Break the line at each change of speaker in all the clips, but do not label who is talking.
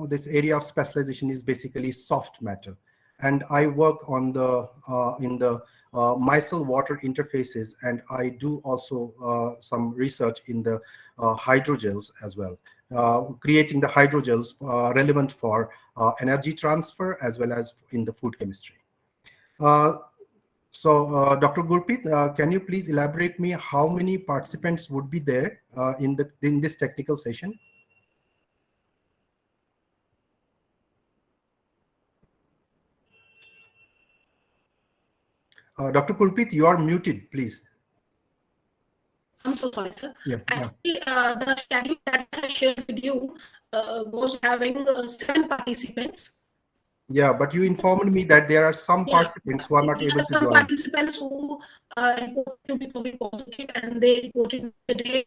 this area of specialization is basically soft matter, and I work on the in the micelle water interfaces, and I do also some research in the hydrogels as well, creating the hydrogels relevant for energy transfer as well as in the food chemistry. Dr. Gurpreet, can you please elaborate me how many participants would be there in this technical session? Dr. Gurpreet, you are muted, please.
I'm so sorry, sir.
Yeah,
actually, the schedule that I shared with you was having 7 participants.
Yeah, but you informed me that there are some participants who are not able to join.
Some participants who reported to be COVID positive, and they reported the day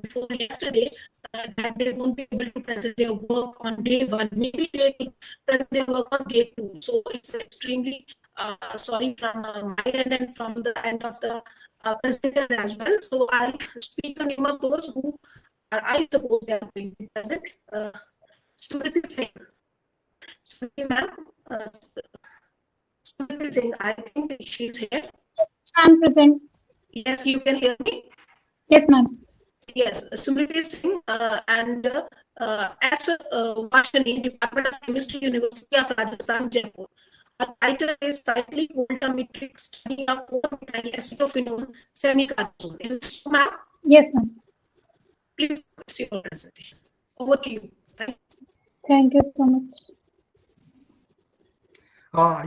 before yesterday that they won't be able to present their work on day 1. Maybe they will present their work on day 2. So it's extremely sorry from my end and from the end of the presenters as well. So I'll speak the name of those who are, I suppose, they are going to be present. Smriti Singh. Smriti ma'am, Smriti Singh, I think she's here.
I'm present.
Yes, you can hear me?
Yes, ma'am.
Yes, Smriti Singh and S. Vashani, Department of Chemistry, University of Rajasthan, Jaipur. Her title is Cyclic Voltammetric Study of 4-methyl acetophenone semicarbazole. Is it so, ma'am?
Yes, ma'am.
Please see your presentation. Over to you.
Thank you so much.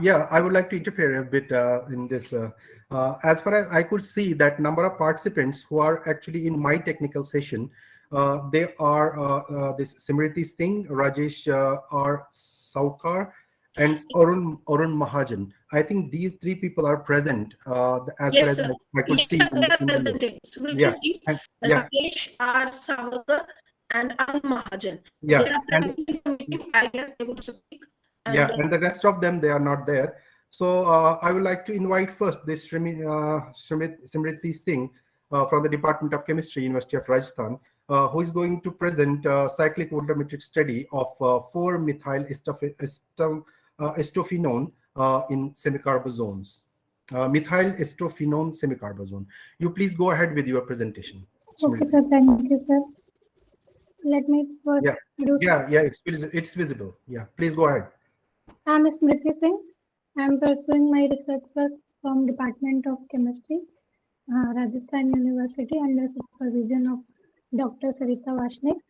Yeah, I would like to interfere a bit in this. As far as I could see, that number of participants who are actually in my technical session, they are this Simriti Singh, Rajesh R. Saukar, and Arun Mahajan. I think these 3 people are present as far as I could see.
They are presented.
Yeah.
Rajesh R. Saukar and Arun Mahajan.
Yeah.
They are present in the meeting. I guess they would speak.
And the rest of them, they are not there. So I would like to invite first this Simriti Singh from the Department of Chemistry, University of Rajasthan, who is going to present cyclic voltammetric study of 4-methyl acetophenone in semicarbazones. Methyl acetophenone semicarbazone. You please go ahead with your presentation.
Okay, sir. Thank you, sir. Let me first.
It's visible. Yeah, please go ahead.
I'm Smriti Singh. I'm pursuing my research work from Department of Chemistry, Rajasthan University, under supervision of Dr. Sarita Vashnik.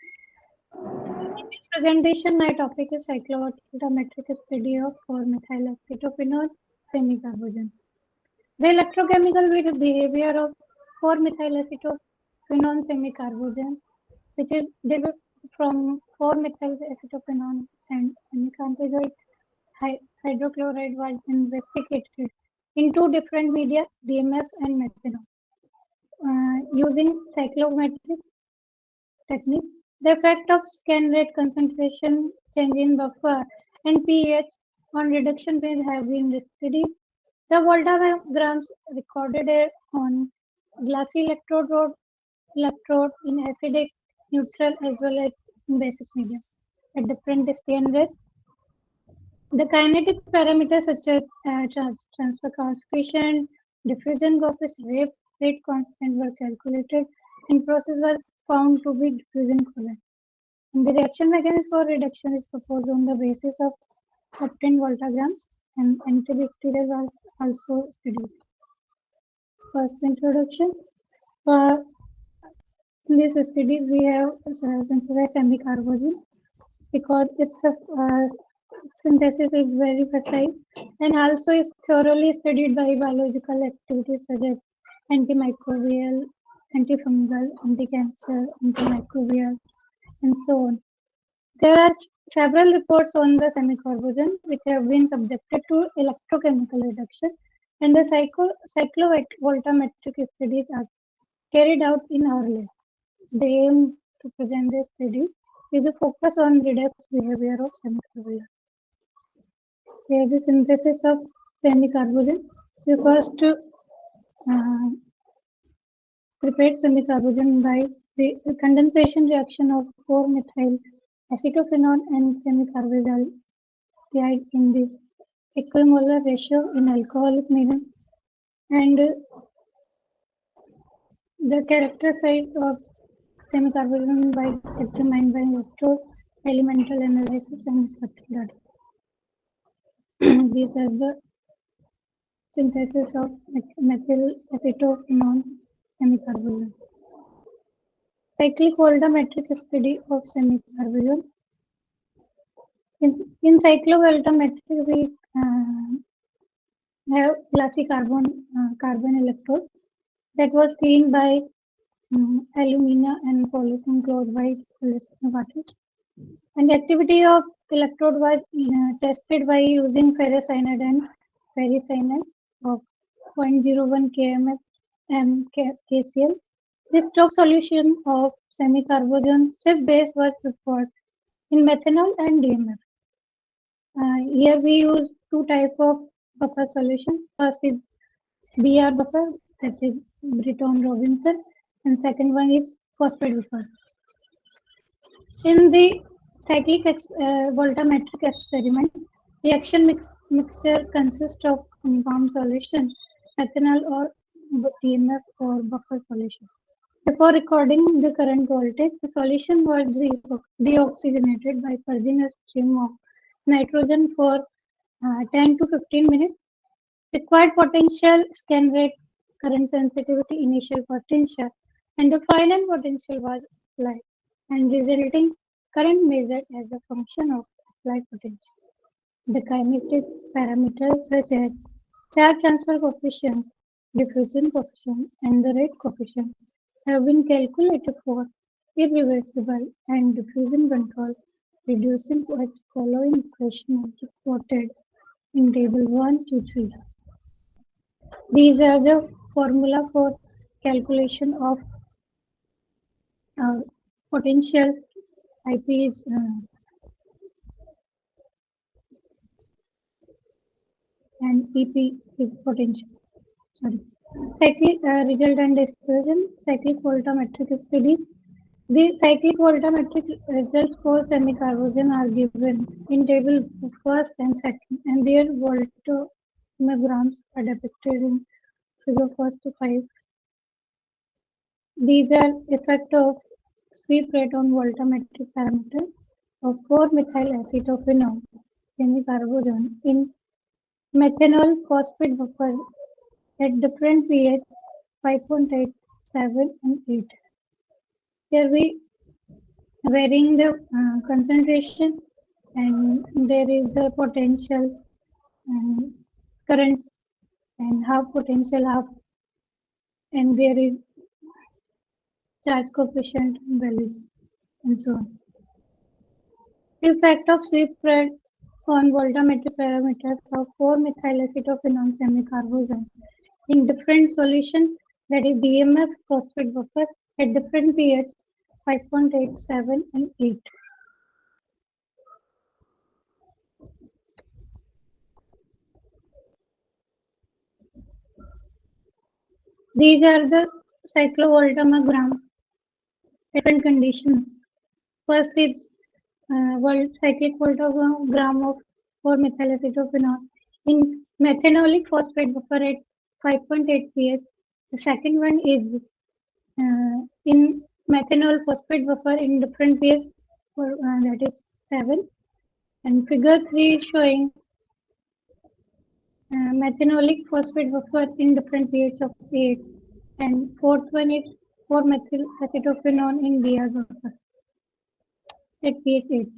In this presentation, my topic is cyclovoltammetric study of 4-methyl acetophenone semicarbazone. The electrochemical behavior of 4-methyl acetophenone semicarbazone, which is derived from 4-methyl acetophenone and semicantazoid hydrochloride, was investigated in 2 different media, DMF and methanol, using cyclometric technique. The effect of scan rate, concentration, change in buffer, and pH on reduction phase have been studied. The voltagrams recorded on glassy electrode in acidic, neutral, as well as in basic media at different scan rates. The kinetic parameters such as transfer coefficient, diffusion coefficient, rate constant were calculated, and process was found to be diffusion coefficient. The reaction mechanism for reduction is proposed on the basis of obtained voltagrams, and antibacterial was also studied. First introduction. For this study, we have synthesized semicarbazole because its synthesis is very precise and also is thoroughly studied by biological activities such as antimicrobial, antifungal, anti-cancer, antimicrobial, and so on. There are several reports on the semicarbazone which have been subjected to electrochemical reduction, and the cyclovoltammetric studies are carried out in our lab. The aim to present this study is to focus on redox behavior of semicarbazole. Here the synthesis of semicarbazole. So first prepared semicarbazole by the condensation reaction of 4-methyl acetophenone and semicarbazyl in this equimolar ratio in alcoholic medium, and the characteristic of semicarbazyl by determined by electrode elemental analysis and spectral data. These are the synthesis of methyl acetophenone semicarbazyl. Cyclic voltammetric study of semicarbazyl. In cyclovoltammetry, we have glassy carbon electrode that was cleaned by alumina and polyethylene chloride polyethylene water. And the activity of electrode was tested by using ferrocyanide and ferricyanide of 0.01 kmf and KCl. This top solution of semicarbazyl SIP base was prepared in methanol and DMF. Here we use two types of buffer solution. First is BR buffer, that is Britton Robinson, and second one is phosphate buffer. In the cyclic voltammetric experiment, reaction mixture consists of compound solution, methanol or DMF or buffer solution. Before recording the current voltage, the solution was deoxygenated by purging a stream of nitrogen for 10 to 15 minutes. Required potential, scan rate, current sensitivity, initial potential, and the final potential was applied, and resulting current measured as a function of applied potential. The kinetic parameters such as charge transfer coefficient, diffusion coefficient, and the rate coefficient have been calculated for irreversible and diffusion control, reducing the following equation are quoted in table 1 to 3. These are the formula for calculation of potential. IP is and EP is potential. Sorry. Cyclic result and exclusion, cyclic voltammetric study. The cyclic voltammetric results for semicarbazyl are given in table first and second, and their voltammograms are depicted in figure 1 to 5. These are effect of sweep rate on voltammetric parameter of 4-methyl acetophenone semicarbazyl in methanol phosphate buffer at different pH 5.8, 7, and 8. Here we varying the concentration, and there is the potential and current and half potential half, and there is charge coefficient values and so on. The effect of sweep rate on voltammetric parameters of 4-methyl acetophenone semicarbazyl in different solution, that is DMF phosphate buffer at different pH 5.8, 7, and 8. These are the cyclovoltammogram different conditions. First is cyclic voltammogram of 4-methyl acetophenone in methanolic phosphate buffer at 5.8 pH. The second one is in methanol phosphate buffer in different pH, that is 7. And figure 3 is showing methanolic phosphate buffer in different pH of 8. And fourth one is 4-methyl acetophenone in BR buffer at pH 8.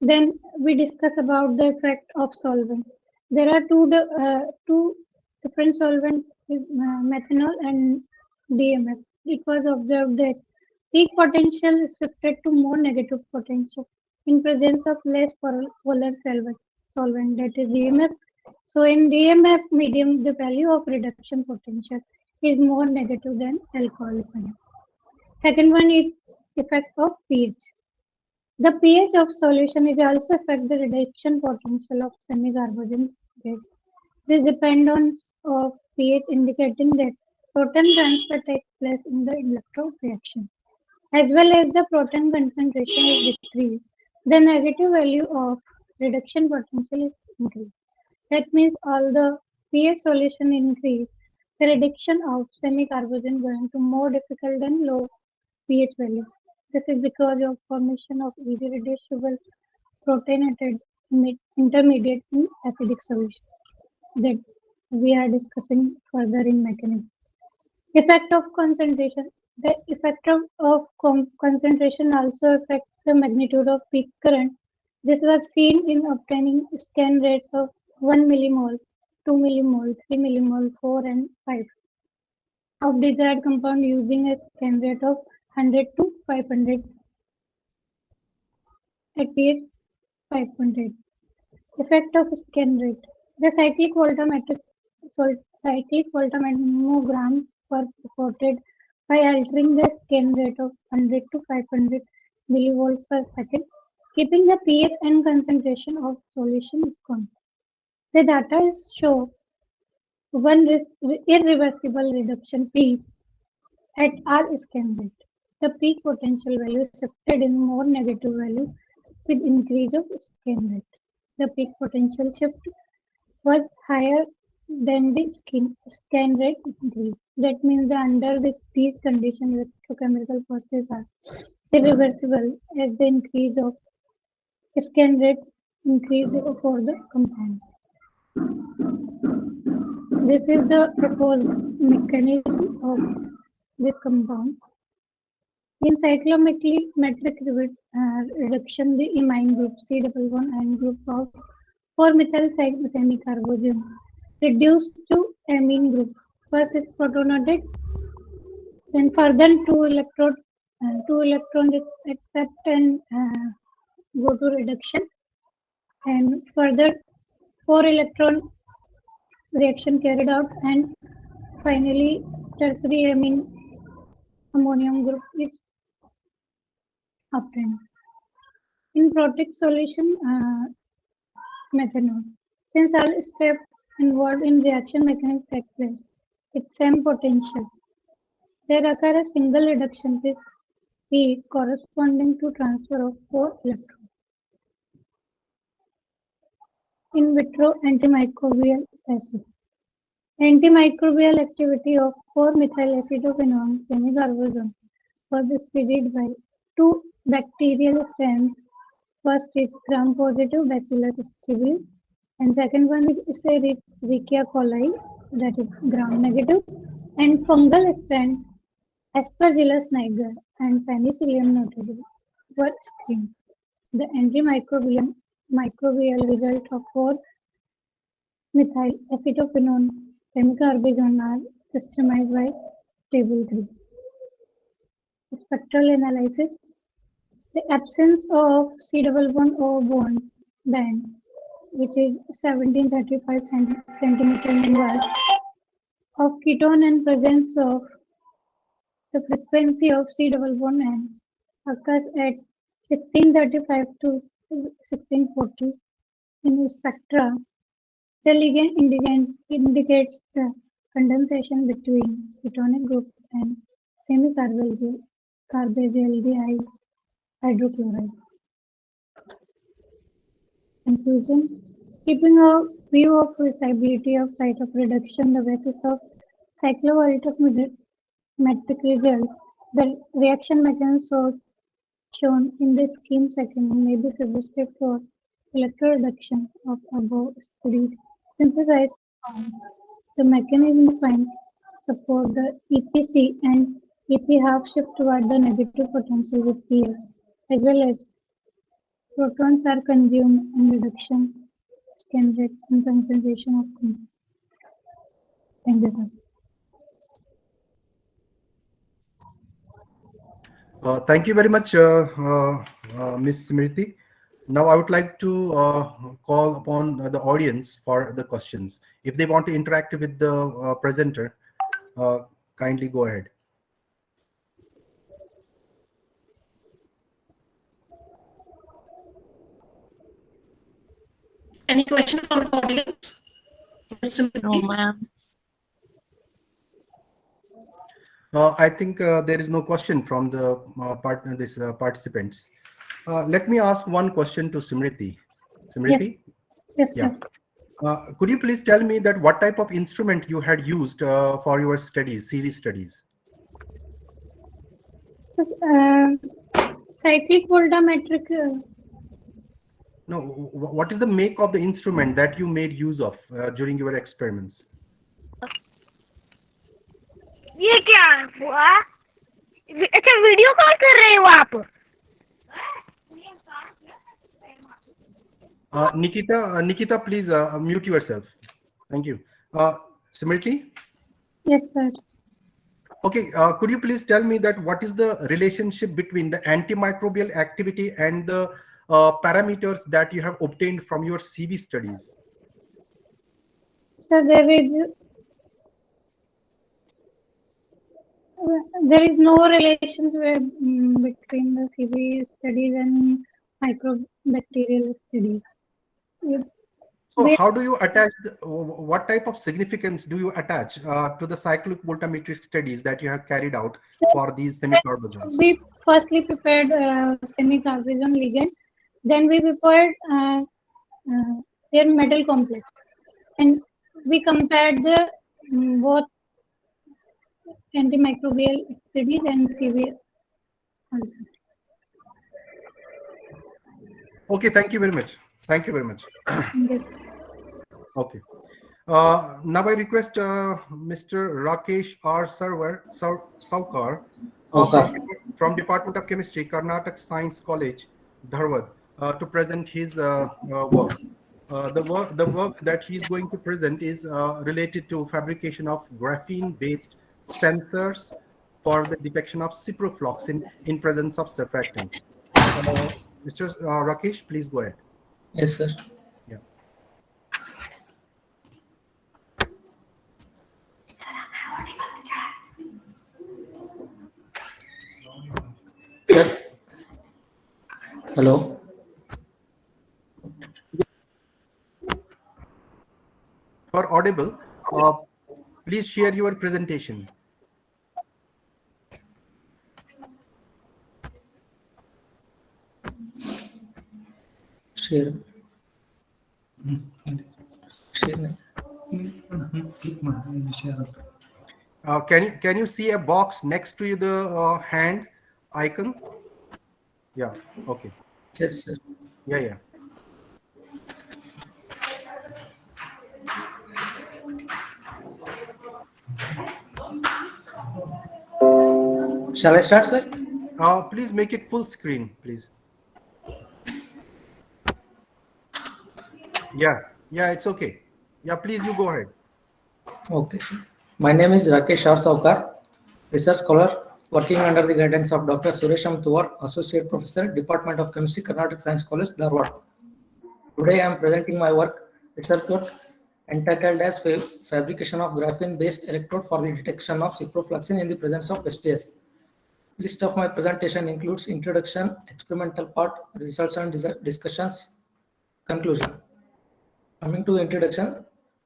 Then we discuss about the effect of solvent. There are two different solvents, methanol and DMF. It was observed that peak potential is shifted to more negative potential in presence of less polar solvent, that is DMF. So in DMF medium, the value of reduction potential is more negative than alcoholic medium. Second one is effect of pH. The pH of solution is also affect the reduction potential of semicarbazyl gas. This depends on pH, indicating that proton transfer takes place in the electrode reaction. as well as the proton concentration is decreased, the negative value of reduction potential is increased. That means all the pH solution increase, the reduction of semi-carbon going to more difficult than low pH value. This is because of formation of easy reducible protonated intermediate in acidic solution that we are discussing further in mechanism. Effect of concentration. The effect of concentration also affects the magnitude of peak current. This was seen in obtaining scan rates of 1 millimole, 2 millimole, 3 millimole, 4 and 5 of desired compound using a scan rate of 100 to 500 at pH 5.8. Effect of scan rate. The cyclic voltammogram were reported by altering the scan rate of 100 to 500 millivolts per second, keeping the pH and concentration of solution constant. The data show one irreversible reduction P at all scan rate. The peak potential value shifted in more negative value with increase of scan rate. The peak potential shift was higher than the scan rate increase. That means that under these conditions, electrochemical processes are irreversible as the increase of scan rate increase for the compound. This is the proposed mechanism of this compound. In cyclometric reduction, the imine group C11 group of 4-methyl semicarbazone reduced to amine group. First is protonated, then further two electrons accept and go to reduction, and further 4 electron reaction carried out, and finally tertiary amine ammonium group is obtained. In protic solution, methanol. Since all steps involved in reaction mechanism take place, its same potential. There occur a single reduction with P corresponding to transfer of 4 electrons. In vitro antimicrobial acid. Antimicrobial activity of 4-methyl acetophenone semicarbazone was studied by 2 bacterial strains. First is gram-positive Bacillus stable, and second one is Escherichia coli, that is gram-negative, and fungal strain Aspergillus niger and Penicillium notatum were screened. The antimicrobial result of 4-methyl acetophenone semicarbazone are systemized by table 3. Spectral analysis. The absence of C-double-bond-O band, which is 1735 centimeter inverse, of ketone and presence of the frequency of C-double-bond-N occurs at 1635 to 1640 in spectra. The ligand indicates the condensation between ketonic group and semi-carbazaldehyde hydrochloride. Conclusion. Keeping a view of reversibility of site of reduction, the basis of cyclovoltammetric results, the reaction mechanism shown in the scheme second may be suggested for electroreduction of above studied synthesized compounds. The mechanism finds support the EPC and EP half shift toward the negative potential with pH, as well as protons are consumed in reduction, scan rate, and concentration of compound. Thank you, sir.
Thank you very much, Ms. Smriti. Now I would like to call upon the audience for the questions. If they want to interact with the presenter, kindly go ahead.
Any question from the audience?
No, ma'am.
I think there is no question from the participants. Let me ask one question to Simriti.
Yes,
Simriti?
yes,
Yeah.
sir.
Could you please tell me that what type of instrument you had used for your studies, CV studies?
So, cyclic voltammetric.
No, what is the make of the instrument that you made use of during your experiments?
ये क्या हुआ? अच्छा video call कर रहे हो आप?
Nikita, please mute yourself. Thank you. Simriti?
Yes, sir.
Okay, could you please tell me that what is the relationship between the antimicrobial activity and the parameters that you have obtained from your CV studies?
So there is no relation between the CV studies and microbacterial studies.
So how do you attach, what type of significance do you attach to the cyclic voltammetric studies that you have carried out for these semicarbosomes?
We firstly prepared semicarbazone ligand, then we prepared their metal complex, and we compared the both antimicrobial studies and CV also.
Okay, thank you very much. Thank you very much.
Yes.
Okay. Now I request Mr. Rakesh R. Saukar from Department of Chemistry, Karnataka Science College, Dharwad, to present his work. The work that he's going to present is related to fabrication of graphene-based sensors for the detection of ciprofloxacin in presence of surfactants. Mr. Rakesh, please go ahead.
Yes, sir.
Yeah.
Sir. Hello.
For audible, please share your presentation.
Share. Share.
Can you see a box next to the hand icon? Yeah. Okay.
Yes, sir.
Yeah.
Shall I start, sir?
Please make it full screen, please. Yeah, it's okay. Yeah, please, you go ahead.
Okay, sir. My name is Rakesh R. Saukar, research scholar working under the guidance of Dr. Suresham Tuvar, Associate Professor, Department of Chemistry, Karnataka Science College, Dharwad. Today I am presenting my research work entitled as Fabrication of Graphene-based Electrode for the Detection of Ciprofloxacin in the Presence of STS. List of my presentation includes introduction, experimental part, results and discussions, conclusion. Coming to the introduction,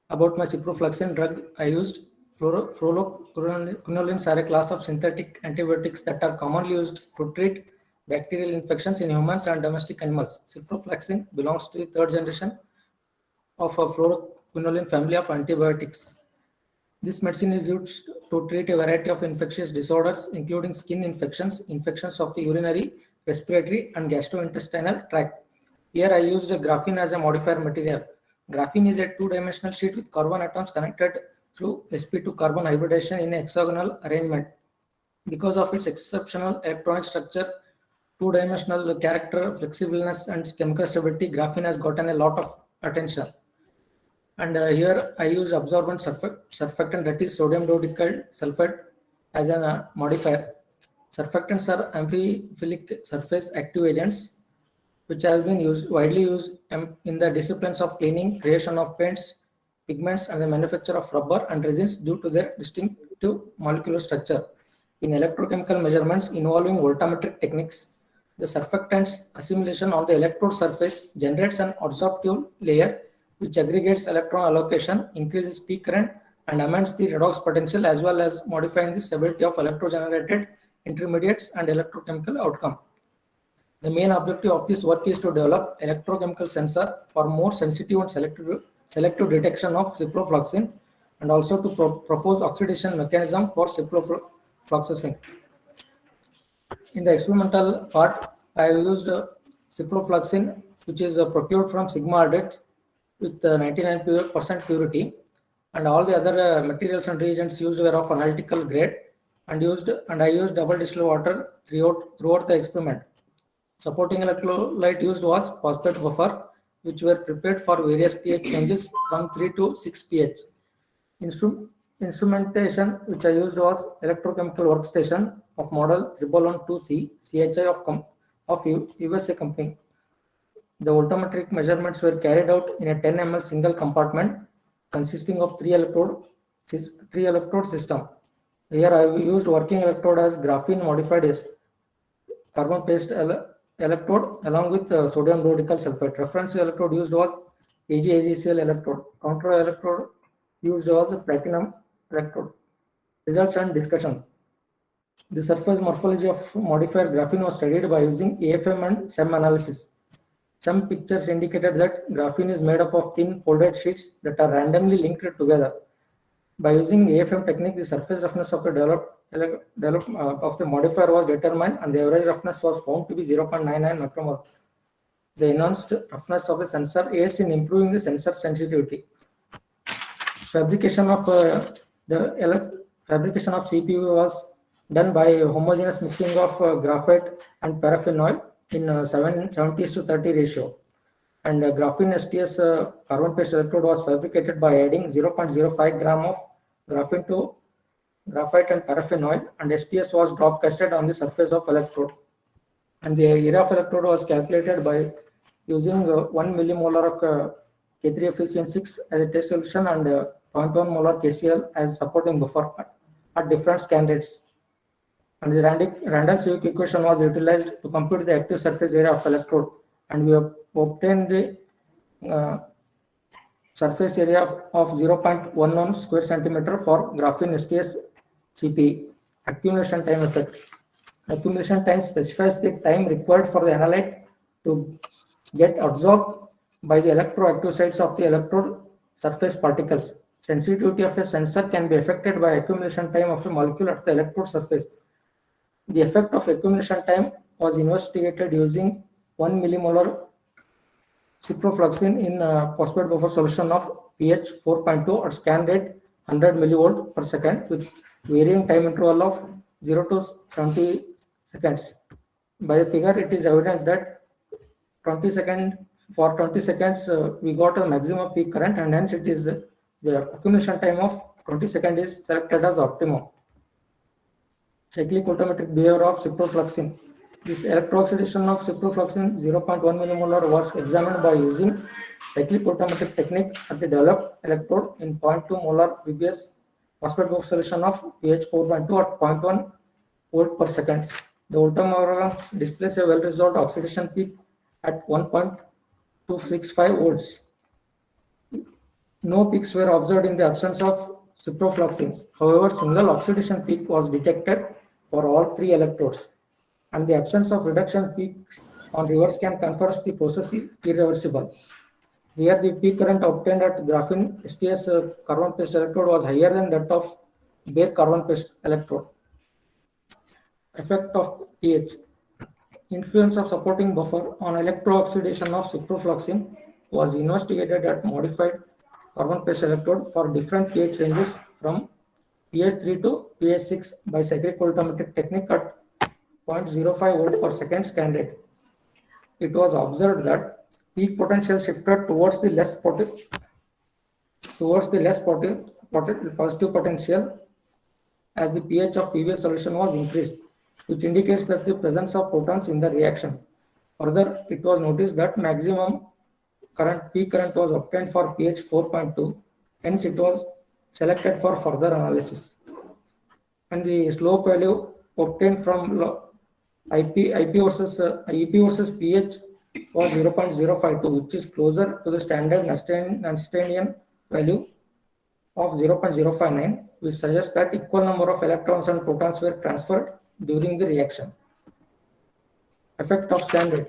about my ciprofloxacin drug, I used fluoroquinolones are a class of synthetic antibiotics that are commonly used to treat bacterial infections in humans and domestic animals. Ciprofloxacin belongs to the third generation of a fluoroquinoline family of antibiotics. This medicine is used to treat a variety of infectious disorders, including skin infections, infections of the urinary, respiratory, and gastrointestinal tract. Here I used graphene as a modifier material. Graphene is a two-dimensional sheet with carbon atoms connected through sp2 carbon hybridization in a hexagonal arrangement. Because of its exceptional electronic structure, two-dimensional character, flexibleness, and chemical stability, graphene has gotten a lot of attention. And here I use absorbent surfactant, that is sodium dodecyl sulfate, as a modifier. Surfactants are amphiphilic surface active agents which have been widely used in the disciplines of cleaning, creation of paints, pigments, and the manufacture of rubber and resins due to their distinctive molecular structure. In electrochemical measurements involving voltammetric techniques, the surfactant's assimilation on the electrode surface generates an adsorptive layer which aggregates electron allocation, increases peak current, and amends the redox potential as well as modifying the stability of electrogenerated intermediates and electrochemical outcome. The main objective of this work is to develop electrochemical sensor for more sensitive and selective detection of ciprofloxacin, and also to propose oxidation mechanism for ciprofloxacin. In the experimental part, I have used ciprofloxacin, which is procured from sigma ardite with 99% purity, and all the other materials and reagents used were of analytical grade, and I used double distilled water throughout the experiment. Supporting electrolyte used was phosphate buffer, which were prepared for various pH ranges from 3 to 6 pH. Instrumentation which I used was electrochemical workstation of model 112C CHI of USA company. The voltammetric measurements were carried out in a 10 ml single compartment consisting of three electrode system. Here I used working electrode as graphene modified carbon paste electrode along with sodium rodical sulfate. Reference electrode used was AgCl electrode. Counter electrode used was platinum electrode. Results and discussion. The surface morphology of modifier graphene was studied by using AFM and SEM analysis. Some pictures indicated that graphene is made up of thin folded sheets that are randomly linked together. By using AFM technique, the surface roughness of the of the modifier was determined, and the average roughness was found to be 0.99 micromolar. The enhanced roughness of the sensor aids in improving the sensor sensitivity. Fabrication of CPU was done by homogeneous mixing of graphite and paraffin oil in 70:30 ratio, and graphene STS carbon paste electrode was fabricated by adding 0.05 gram of graphene to graphite and paraffin oil, and STS was drop casted on the surface of electrode, and the area of electrode was calculated by using 1 millimolar of K3FeCN6 as a test solution and 0.1 molar KCl as supporting buffer at different scan rates. And the random Civic equation was utilized to compute the active surface area of electrode, and we have obtained the surface area of 0.11 square centimeter for graphene STS CP. Accumulation time effect. Accumulation time specifies the time required for the analyte to get absorbed by the electroactive sites of the electrode surface particles. Sensitivity of a sensor can be affected by accumulation time of a molecule at the electrode surface. The effect of accumulation time was investigated using 1 millimolar ciprofloxacin in phosphate buffer solution of pH 4.2 at scan rate 100 millivolt per second with varying time interval of 0 to 70 seconds. By the figure, it is evident that 20 seconds we got a maximum peak current, and hence it is the accumulation time of 20 seconds is selected as optimum. Cyclic voltammetric behavior of ciprofloxacin. This electrooxidation of ciprofloxacin 0.1 millimolar was examined by using cyclic voltammetric technique at the developed electrode in 0.2 molar VBS phosphate buffer solution of pH 4.2 at 0.1 volt per second. The voltammeter displays a well-resolved oxidation peak at 1.265 volts. No peaks were observed in the absence of ciprofloxacin. However, single oxidation peak was detected for all three electrodes, and the absence of reduction peak on reverse scan confirms the process is irreversible. Here, the peak current obtained at graphene STS carbon paste electrode was higher than that of bare carbon paste electrode. Effect of pH. Influence of supporting buffer on electrooxidation of ciprofloxacin was investigated at modified carbon paste electrode for different pH ranges from pH 3 to pH 6 by cyclic voltammetric technique at 0.05 volt per second scan rate. It was observed that peak potential shifted towards the less positive potential as the pH of previous solution was increased, which indicates that the presence of protons in the reaction. Further, it was noticed that maximum peak current was obtained for pH 4.2, hence it was selected for further analysis. And the slope value obtained from EP versus pH was 0.052, which is closer to the standard Nernstian value of 0.059, which suggests that equal number of electrons and protons were transferred during the reaction. Effect of standard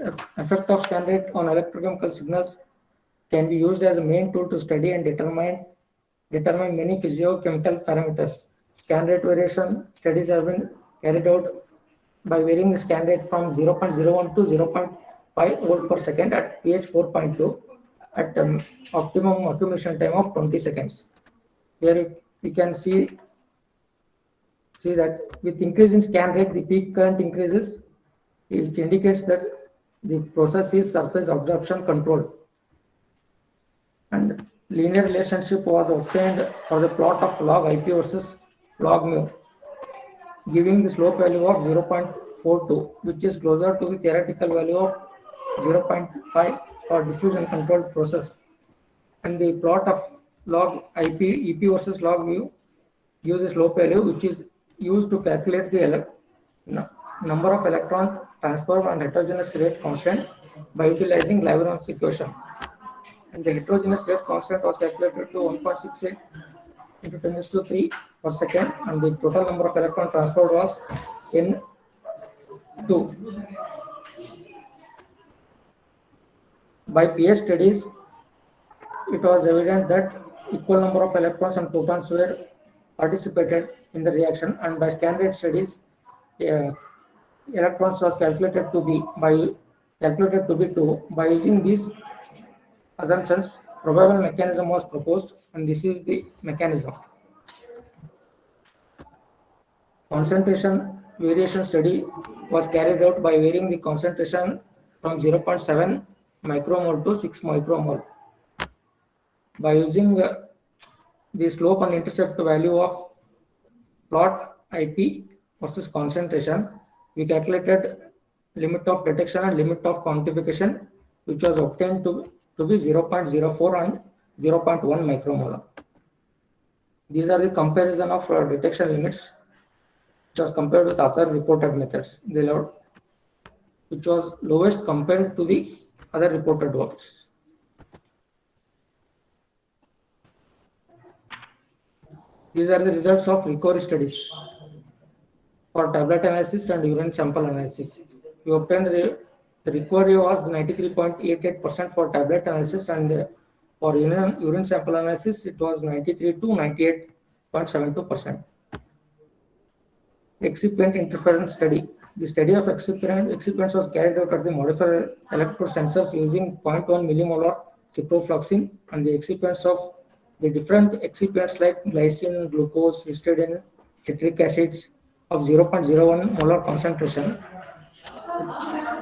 on electrochemical signals can be used as a main tool to study and determine many physiochemical parameters. Scan rate variation studies have been carried out by varying the scan rate from 0.01 to 0.5 volt per second at pH 4.2 at optimum accumulation time of 20 seconds. Here we can see that with increase in scan rate, the peak current increases, which indicates that the process is surface absorption controlled. And linear relationship was obtained for the plot of log IP versus log mu, giving the slope value of 0.42, which is closer to the theoretical value of 0.5 for diffusion controlled process. And the plot of log IP versus log mu gives the slope value, which is used to calculate the number of electron transfer and heterogeneous rate constant by utilizing Laveron's equation. And the heterogeneous rate constant was calculated to 1.68 into 10⁻³ per second, and the total number of electron transferred was N2. By pH studies, it was evident that equal number of electrons and protons were participated in the reaction, and by scan rate studies, electrons was calculated to be 2. By using these assumptions, probable mechanism was proposed, and this is the mechanism. Concentration variation study was carried out by varying the concentration from 0.7 micromole to 6 micromole. By using the slope and intercept value of plot IP versus concentration, we calculated limit of detection and limit of quantification, which was obtained to be 0.04 and 0.1 micromolar. These are the comparison of detection limits, which was compared with other reported methods, which was lowest compared to the other reported works. These are the results of recovery studies for tablet analysis and urine sample analysis. We obtained the recovery was 93.88% for tablet analysis, and for urine sample analysis, it was 93 to 98.72%. Excipient interference study. The study of excipients was carried out at the modifier electrode sensors using 0.1 millimolar ciprofloxacin, and the excipients of the different excipients like glycine, glucose, histidine, citric acids of 0.01 molar concentration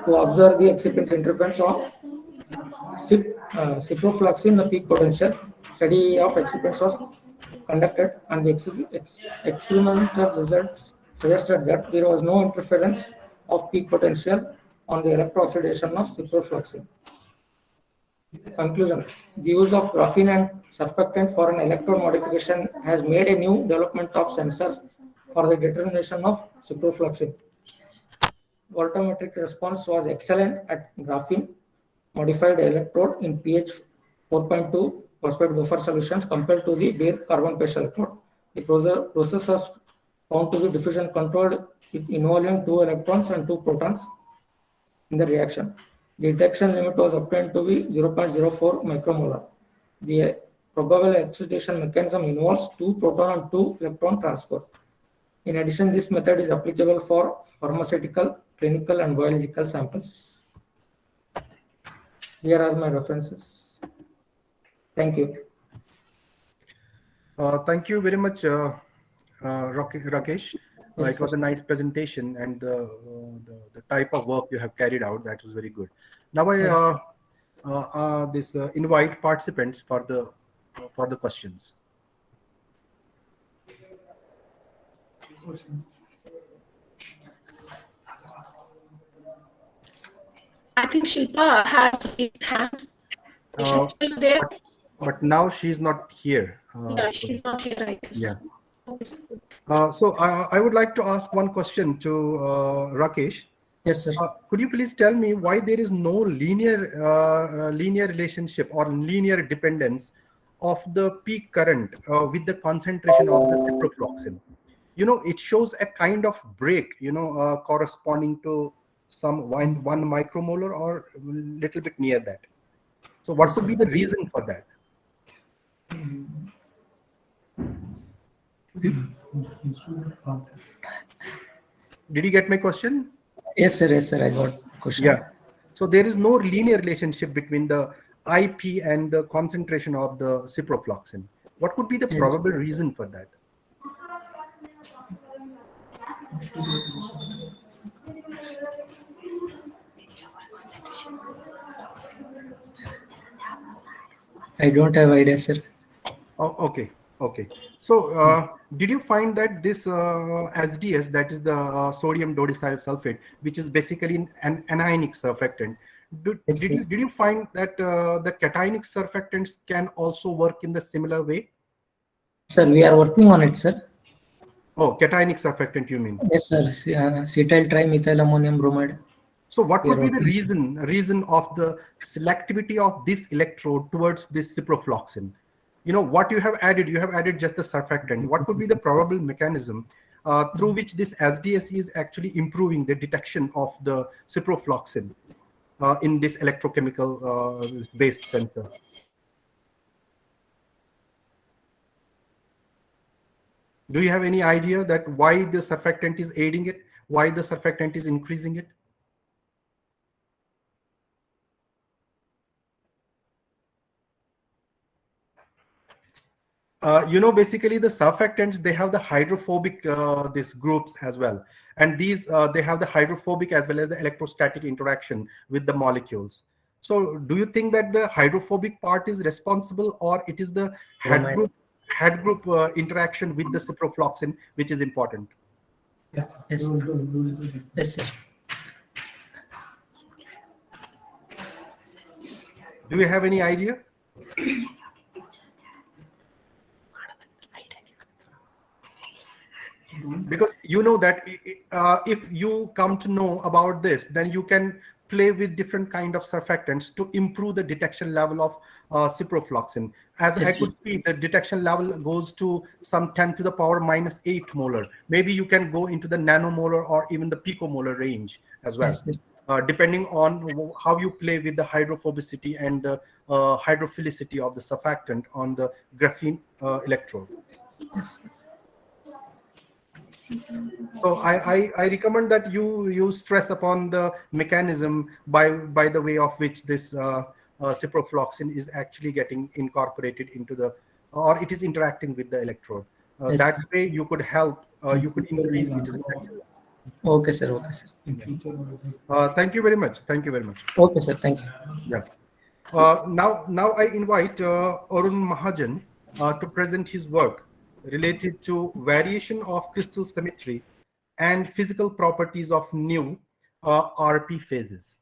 to observe the excipient interference of ciprofloxacin peak potential. Study of excipients was conducted, and the experimental results suggested that there was no interference of peak potential on the electrooxidation of ciprofloxacin. Conclusion: the use of graphene and surfactant for an electrode modification has made a new development of sensors for the determination of ciprofloxacin. Voltammetric response was excellent at graphene modified electrode in pH 4.2 phosphate buffer solutions compared to the bare carbon-based electrode. The process was found to be diffusion controlled with involving 2 electrons and 2 protons in the reaction. The detection limit was obtained to be 0.04 micromolar. The probable excitation mechanism involves 2 proton and 2 electron transfer. In addition, this method is applicable for pharmaceutical, clinical, and biological samples. Here are my references. Thank you.
Thank you very much, Rakesh. It was a nice presentation, and the type of work you have carried out, that was very good. Now I invite participants for the questions.
I think Shilpa has raised hand. Is she still there?
But now she's not here.
Yeah, she's not here, I guess.
Yeah. So I would like to ask one question to Rakesh.
Yes, sir.
Could you please tell me why there is no linear relationship or linear dependence of the peak current with the concentration of the ciprofloxacin. It shows a kind of break, corresponding to some one micromolar or a little bit near that. So what
Yes,
could
sir.
be the reason for that? Did you get my question?
Yes, sir. Yes, sir. I got question.
Yeah. So there is no linear relationship between the IP and the concentration of the ciprofloxacin. What could be the
Yes.
probable reason for that?
I don't have idea, sir.
Oh, okay. Okay. So, did you find that this SDS, that is the sodium dodecyl sulfate, which is basically an anionic surfactant,
Yes, sir.
did you find that the cationic surfactants can also work in the similar way?
Sir, we are working on it, sir.
Oh, cationic surfactant, you mean?
Yes, sir. Cetyl trimethyl ammonium bromide.
So, what
We are
could be the
working.
reason of the selectivity of this electrode towards this ciprofloxacin? What you have added just the surfactant. What could be the probable mechanism through which this SDS is actually improving the detection of the ciprofloxacin in this electrochemical based sensor? Do you have any idea that why the surfactant is aiding it? Why the surfactant is increasing it? Basically the surfactants, they have the hydrophobic these groups as well, and these they have the hydrophobic as well as the electrostatic interaction with the molecules. So do you think that the hydrophobic part is responsible, or it is the
Bromide.
head group interaction with the ciprofloxacin which is important?
Yes. Yes, sir.
Do you have any idea? Because you know that if you come to know about this, then you can play with different kind of surfactants to improve the detection level of ciprofloxacin. As
Yes,
I could see, the detection level goes to some 10 to the power minus 8 molar. Maybe you can go into the nanomolar or even the picomolar range as well,
Yes, sir.
depending on how you play with the hydrophobicity and the hydrophilicity of the surfactant on the graphene electrode.
Yes, sir.
So I recommend that you stress upon the mechanism by the way of which this ciprofloxacin is actually getting incorporated into the, or it is interacting with the electrode.
Yes,
That
sir.
way you could help, you could increase its detection.
Okay, sir. Okay, sir.
Thank you very much. Thank you very much.
Okay, sir. Thank you.
Yeah. Now I invite Arun Mahajan to present his work related to variation of crystal symmetry and physical properties of new RP phases.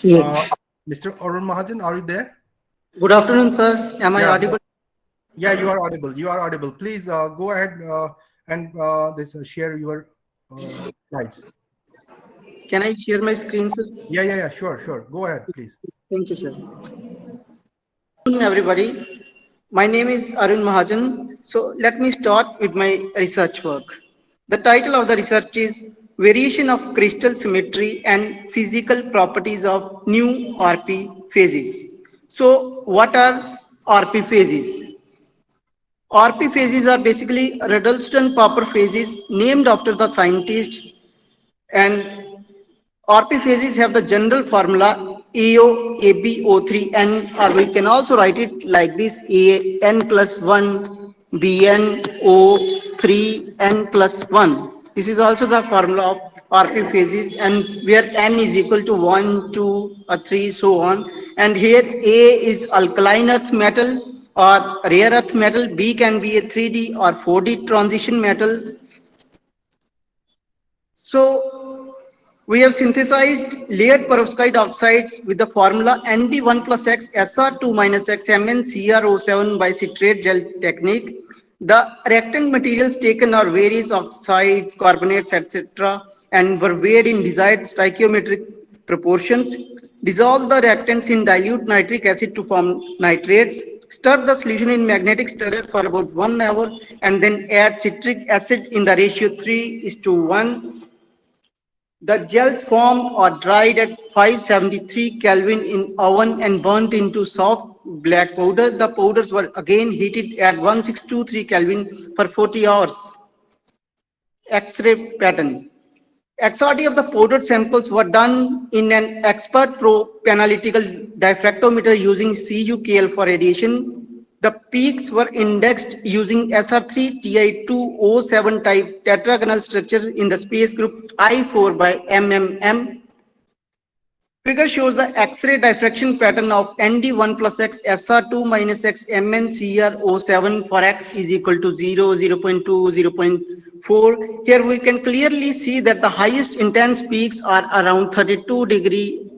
Yes.
Mr. Arun Mahajan, are you there?
Good afternoon, sir. Am I
Yeah.
audible?
Yeah, you are audible. You are audible. Please go ahead and share your slides.
Can I share my screen, sir?
Yeah. Sure. Go ahead, please.
Thank you, sir. Good afternoon, everybody. My name is Arun Mahajan. So let me start with my research work. The title of the research is Variation of Crystal Symmetry and Physical Properties of New RP Phases. So what are RP phases? RP phases are basically Riddleston-Popper phases named after the scientist, and RP phases have the general formula AO, AB, O3, N, or we can also write it like this: A, N plus 1, BN, O3, N plus 1. This is also the formula of RP phases, and where N is equal to 1, 2, or 3, so on. And here A is alkaline earth metal or rare earth metal, B can be a 3D or 4D transition metal. So we have synthesized layered perovskite oxides with the formula Nd1 plus X Sr2 minus X MnCrO7 by citrate gel technique. The reactant materials taken are various oxides, carbonates, etc., and were weighed in desired stoichiometric proportions. Dissolve the reactants in dilute nitric acid to form nitrates. Stir the solution in magnetic stirrer for about 1 hour and then add citric acid in the ratio 3:1. The gels formed or dried at 573 Kelvin in oven and burnt into soft black powder. The powders were again heated at 1623 Kelvin for 40 hours. X-ray pattern. XRD of the powdered samples were done in an expert probe analytical diffractometer using CuKL for radiation. The peaks were indexed using SR3 Ti2O7 type tetragonal structure in the space group I4 by MMM. Figure shows the X-ray diffraction pattern of ND1 plus X SR2 minus X MnCrO7 for X is equal to 0, 0.2, 0.4. Here we can clearly see that the highest intense peaks are around 32 degree,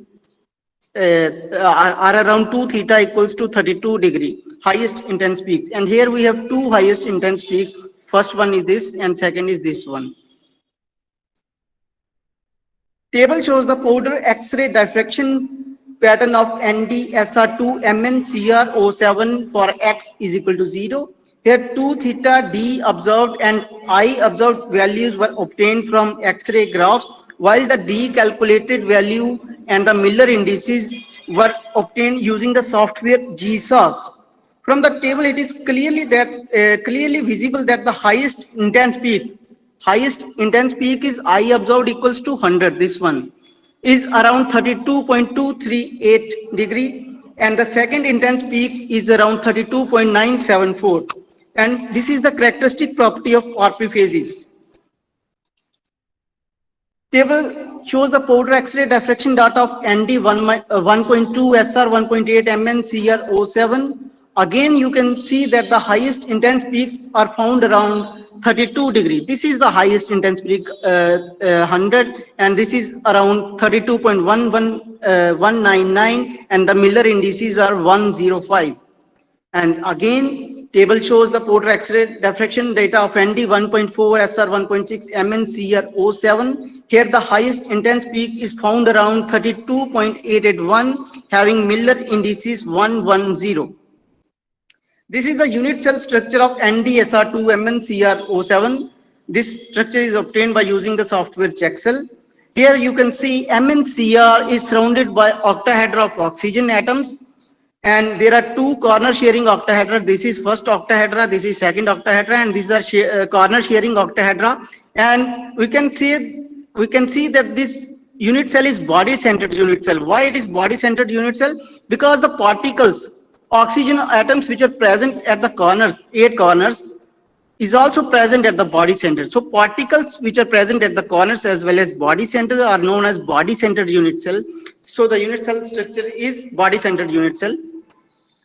are around 2 theta equals to 32 degree, highest intense peaks. And here we have two highest intense peaks. First one is this and second is this one. Table shows the powder X-ray diffraction pattern of NdSr2 MnCrO7 for X is equal to 0. Here 2 theta D observed and I observed values were obtained from X-ray graphs, while the D calculated value and the Miller indices were obtained using the software GSAS. From the table, it is clearly visible that the highest intense peak is I observed equals to 100. This one is around 32.238 degree, and the second intense peak is around 32.974. And this is the characteristic property of ORP phases. Table shows the powder X-ray diffraction data of ND 1.2 SR 1.8 MnCrO7. Again, you can see that the highest intense peaks are found around 32 degree. This is the highest intense peak, 100, and this is around 32.199, and the Miller indices are 105. And again, table shows the powder X-ray diffraction data of ND 1.4 SR 1.6 MnCrO7. Here the highest intense peak is found around 32.881, having Miller indices 110. This is the unit cell structure of NdSr2 MnCrO7. This structure is obtained by using the software CheckCell. Here you can see MnCr is surrounded by octahedra of oxygen atoms, and there are two corner sharing octahedra. This is first octahedra, this is second octahedra, and these are corner sharing octahedra. And we can see that this unit cell is body centered unit cell. Why it is body centered unit cell? Because the particles, oxygen atoms which are present at the corners, 8 corners, is also present at the body center. So particles which are present at the corners as well as body center are known as body centered unit cell. So the unit cell structure is body centered unit cell.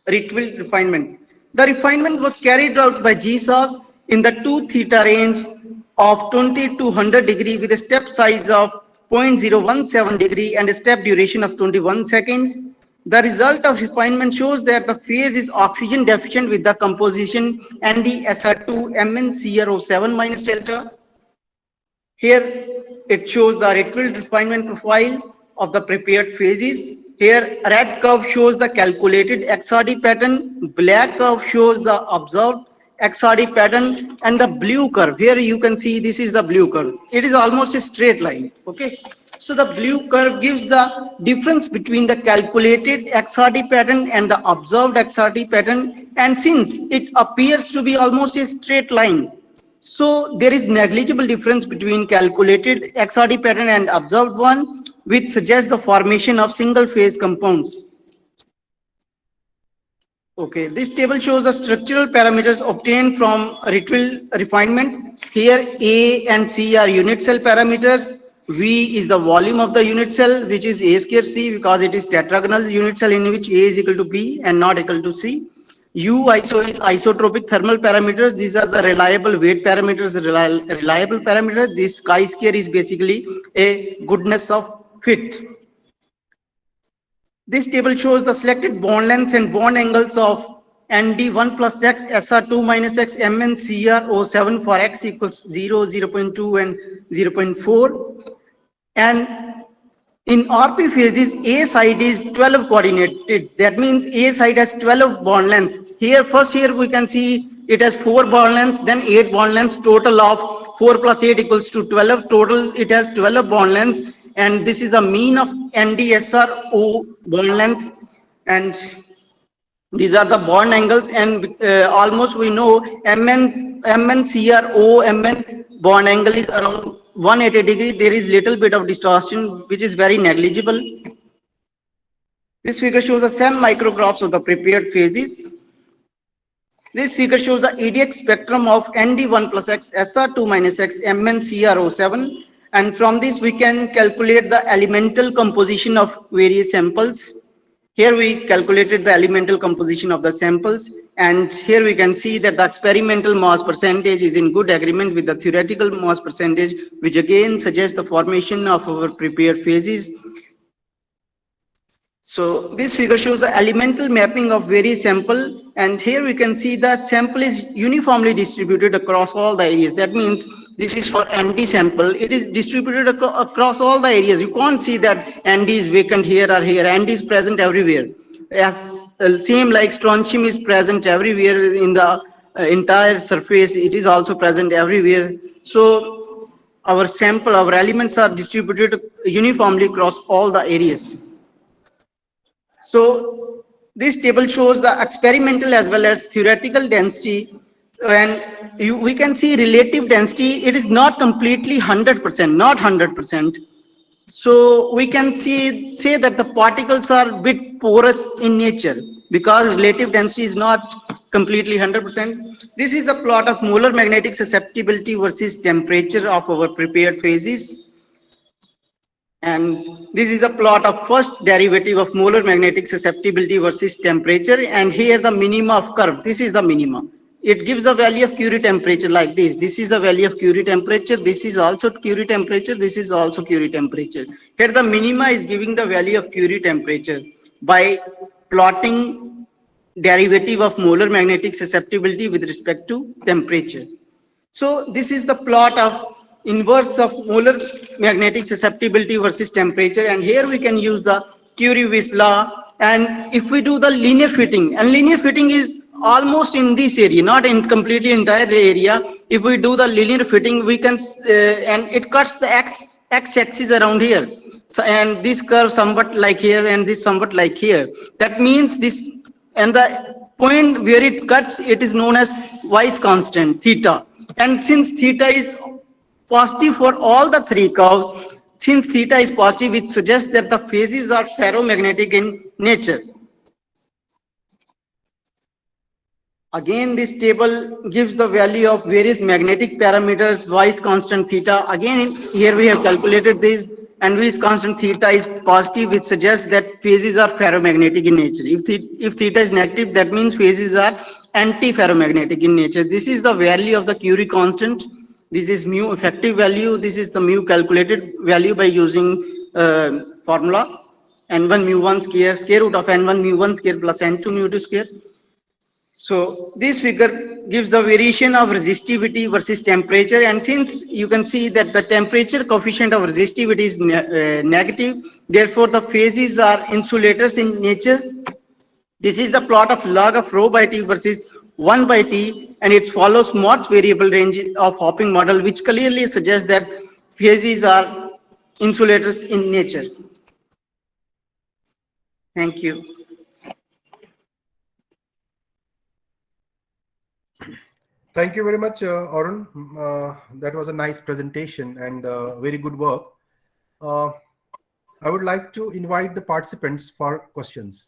Ritual refinement. The refinement was carried out by GSAS in the 2 theta range of 20 to 100 degree with a step size of 0.017 degree and a step duration of 21 seconds. The result of refinement shows that the phase is oxygen deficient with the composition NdSr2 MnCrO7 minus delta. Here it shows the ritual refinement profile of the prepared phases. Here red curve shows the calculated XRD pattern, black curve shows the observed XRD pattern, and the blue curve. Here you can see this is the blue curve. It is almost a straight line. Okay. So the blue curve gives the difference between the calculated XRD pattern and the observed XRD pattern, and since it appears to be almost a straight line, so there is negligible difference between calculated XRD pattern and observed one, which suggests the formation of single phase compounds. Okay, this table shows the structural parameters obtained from ritual refinement. Here A and C are unit cell parameters. V is the volume of the unit cell, which is A square C, because it is tetragonal unit cell in which A is equal to B and not equal to C. U iso is isotropic thermal parameters. These are the reliable weight parameters, reliable parameter. This chi square is basically a goodness of fit. This table shows the selected bond lengths and bond angles of ND1 plus X, SR2 minus X, MnCrO7 for X equals 0, 0.2 and 0.4. And In RP phases, A site is 12 coordinated. That means A site has 12 bond lengths. Here, we can see it has 4 bond lengths, then 8 bond lengths, total of 4 plus 8 equals to 12. Total, it has 12 bond lengths, and this is a mean of NDSRO bond length. And these are the bond angles, and almost we know MN bond angle is around 180 degrees. There is little bit of distortion, which is very negligible. This figure shows the SEM micrographs of the prepared phases. This figure shows the EDX spectrum of ND1 plus X, SR2 minus X, MnCrO7. And from this, we can calculate the elemental composition of various samples. Here we calculated the elemental composition of the samples, and here we can see that the experimental mass percentage is in good agreement with the theoretical mass percentage, which again suggests the formation of our prepared phases. So this figure shows the elemental mapping of various sample, and here we can see that sample is uniformly distributed across all the areas. That means this is for ND sample. It is distributed across all the areas. You can't see that ND is vacant here or here. ND is present everywhere. As same like strontium is present everywhere in the entire surface, it is also present everywhere. So our sample, our elements are distributed uniformly across all the areas. So this table shows the experimental as well as theoretical density, and we can see relative density. It is not completely 100%, not 100%. So we can say that the particles are a bit porous in nature because relative density is not completely 100%. This is a plot of molar magnetic susceptibility versus temperature of our prepared phases. And this is a plot of first derivative of molar magnetic susceptibility versus temperature. And here the minima of curve. This is the minima. It gives the value of Curie temperature like this. This is the value of Curie temperature. This is also Curie temperature. This is also Curie temperature. Here the minima is giving the value of Curie temperature by plotting derivative of molar magnetic susceptibility with respect to temperature. So this is the plot of inverse of molar magnetic susceptibility versus temperature, and here we can use the Curie-Weiss law. And if we do the linear fitting, and linear fitting is almost in this area, not in completely entire area. If we do the linear fitting, we can and it cuts the x-axis around here. So, and this curve somewhat like here, and this somewhat like here. That means this, and the point where it cuts, it is known as Weiss constant, theta. And since theta is positive for all the three curves, since theta is positive, it suggests that the phases are ferromagnetic in nature. Again, this table gives the value of various magnetic parameters, Weiss constant theta. Again, here we have calculated this, and Weiss constant theta is positive, which suggests that phases are ferromagnetic in nature. If theta is negative, that means phases are anti-ferromagnetic in nature. This is the value of the Curie constant. This is mu effective value. This is the mu calculated value by using formula n1 mu1 square root of n1 mu1 square plus n2 mu2 square. So this figure gives the variation of resistivity versus temperature, and since you can see that the temperature coefficient of resistivity is negative, therefore the phases are insulators in nature. This is the plot of log of rho by t versus 1 by t, and it follows Morse variable range of hopping model, which clearly suggests that phases are insulators in nature. Thank you.
Thank you very much, Arun. That was a nice presentation and very good work. I would like to invite the participants for questions.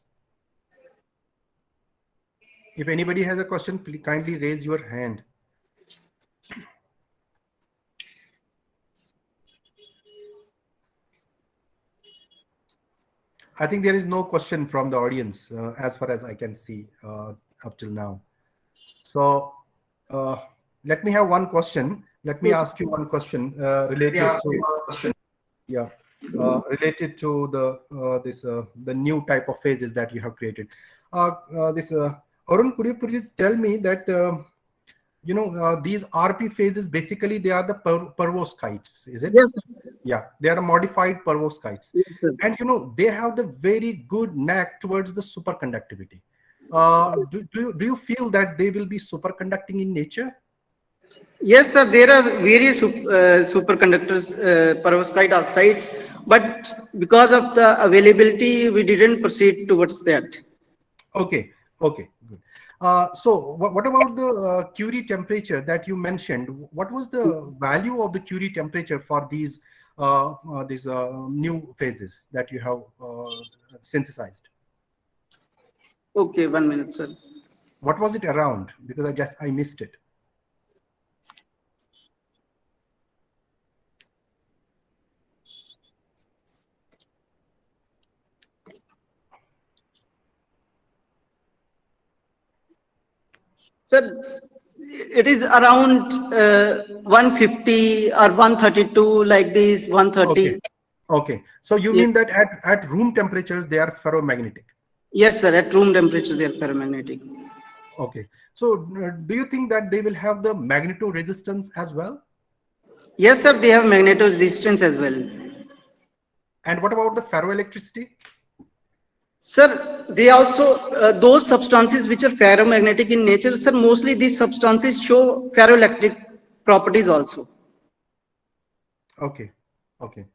If anybody has a question, please kindly raise your hand. I think there is no question from the audience as far as I can see up till now. So let me have one question. Let me ask you one question related to the new type of phases that you have created. Arun, could you please tell me that these RP phases, basically they are the perovskites, is it?
Yes, sir.
Yeah, they are modified perovskites.
Yes, sir.
And they have the very good knack towards the superconductivity. Do you feel that they will be superconducting in nature?
Yes, sir. There are various superconductors, perovskite oxides, but because of the availability, we didn't proceed towards that.
Okay, okay, good. So what about the Curie temperature that you mentioned? What was the value of the Curie temperature for these new phases that you have synthesized?
Okay, 1 minute, sir.
What was it around? Because I missed it.
Sir, it is around 150 or 132, like this, 130.
Okay. Okay. So you
Yes.
mean that at room temperatures, they are ferromagnetic?
Yes, sir. At room temperature, they are ferromagnetic.
Okay. So do you think that they will have the magnetoresistance as well?
Yes, sir. They have magnetoresistance as well.
And what about the ferroelectricity?
Sir, they also, those substances which are ferromagnetic in nature, sir, mostly these substances show ferroelectric properties also.
Okay. Okay.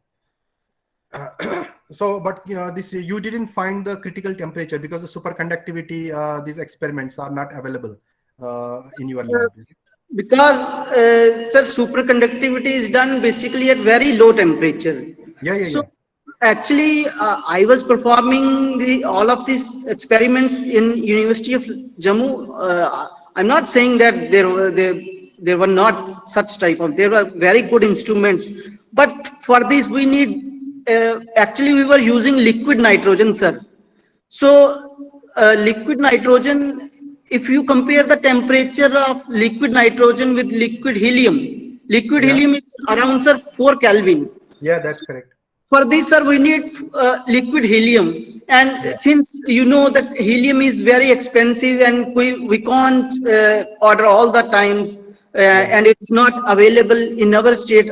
So, but this you didn't find the critical temperature because the superconductivity, these experiments are not available in your lab, is it?
Because, sir, superconductivity is done basically at very low temperature.
Yeah, yeah,
So
yeah.
actually, I was performing all of these experiments in University of Jammu. I'm not saying that there were not such type of, there were very good instruments, but for this we need, actually we were using liquid nitrogen, sir. So liquid nitrogen, if you compare the temperature of liquid nitrogen with liquid
Yeah,
helium is around, sir, 4 Kelvin.
yeah, that's correct.
For this, sir, we need liquid helium. And
Yeah,
since you know that helium is very expensive and we can't order all the times,
yeah.
and it's not available in our state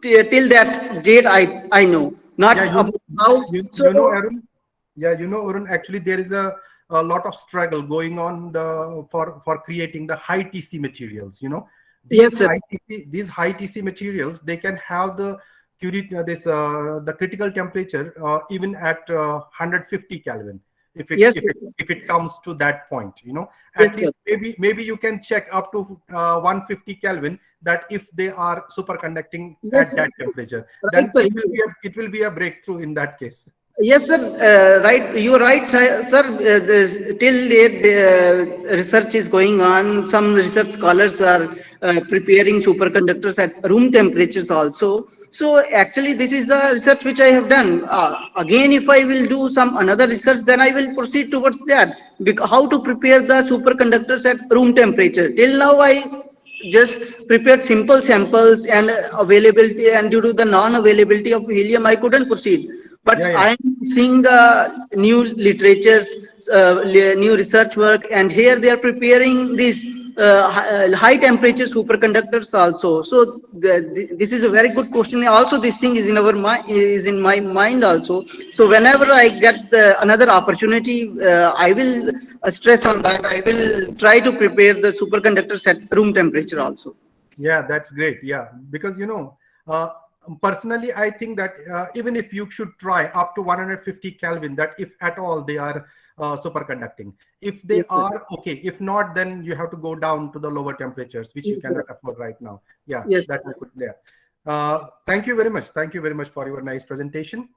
till that date, I know. Not
Yeah,
about how. So,
Arun. Yeah, Arun. Actually, there is a lot of struggle going on for creating the high TC materials.
yes, sir.
These high TC materials, they can have the the critical temperature even at 150 Kelvin. If it
Yes,
if
sir.
it if it comes to that point,
Yes,
at
sir.
least maybe you can check up to 150 Kelvin, that if they are superconducting
Yes,
at
sir.
that temperature,
Right,
then
sir.
it will be a breakthrough in that case.
Yes, sir. Right. You're right, sir. Till date, the research is going on. Some research scholars are preparing superconductors at room temperatures also. So actually, this is the research which I have done. Again, if I will do some another research, then I will proceed towards that. Because how to prepare the superconductors at room temperature. Till now, I just prepared simple samples and availability, and due to the non-availability of helium, I couldn't proceed. But
Yeah, yeah,
I am seeing the new literatures, new research work, and here they are preparing these high temperature superconductors also. So this is a very good question. Also, this thing is in our mind, is in my mind also. So whenever I get another opportunity, I will stress on that. I will try to prepare the superconductors at room temperature also.
yeah. That's great. Yeah, because uh, personally, I think that even if you should try up to 150 Kelvin, that if at all they are superconducting, if they
Yes, sir.
are okay, if not, then you have to go down to the lower temperatures, which you
Yes, sir.
cannot afford right now. Yeah,
Yes,
that
sir.
we could. Yeah. Thank you very much. Thank you very much for your nice presentation.